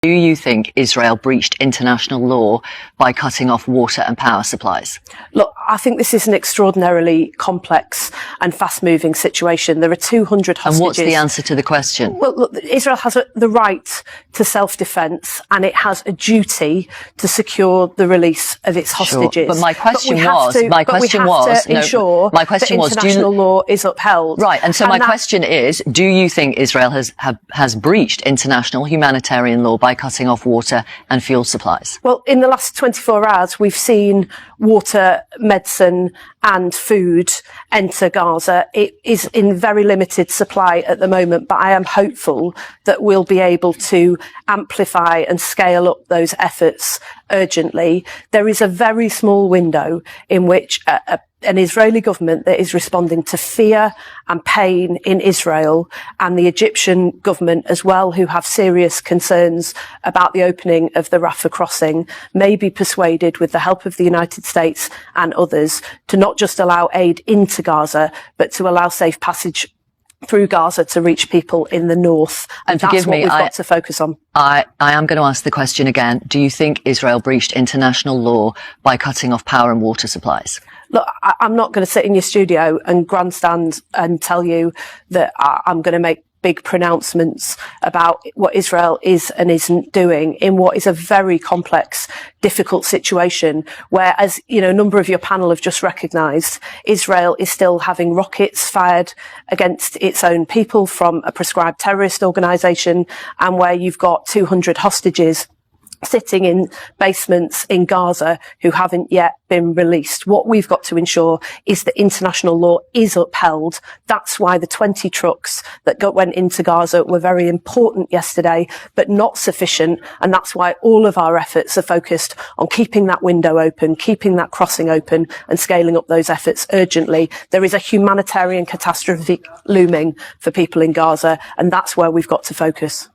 Do you think Israel breached international law by cutting off water and power supplies? Look, I think this is an extraordinarily complex and fast-moving situation. There are 200 hostages. And what's the answer to the question? Well, look, Israel has the right to self-defence, and it has a duty to secure the release of its hostages. Sure. But my question was, ensure that international law is upheld. Right, and so my question is, do you think Israel has breached international humanitarian law by cutting off water and fuel supplies? Well, in the last 24 hours, we've seen water, medicine and food enter Gaza. It is in very limited supply at the moment, but I am hopeful that we'll be able to amplify and scale up those efforts urgently. There is a very small window in which an Israeli government that is responding to fear and pain in Israel, and the Egyptian government as well, who have serious concerns about the opening of the Rafah crossing, may be persuaded, with the help of the United States and others, to not just allow aid into Gaza, but to allow safe passage through Gaza to reach people in the north. And that's what we've got to focus on. I am going to ask the question again. Do you think Israel breached international law by cutting off power and water supplies? Look, I'm not going to sit in your studio and grandstand and tell you that I'm going to make big pronouncements about what Israel is and isn't doing in what is a very complex, difficult situation where, as you know, a number of your panel have just recognised, Israel is still having rockets fired against its own people from a prescribed terrorist organisation, and where you've got 200 hostages sitting in basements in Gaza who haven't yet been released. What we've got to ensure is that international law is upheld. That's why the 20 trucks that went into Gaza were very important yesterday, but not sufficient. And that's why all of our efforts are focused on keeping that window open, keeping that crossing open, and scaling up those efforts urgently. There is a humanitarian catastrophe looming for people in Gaza, and that's where we've got to focus.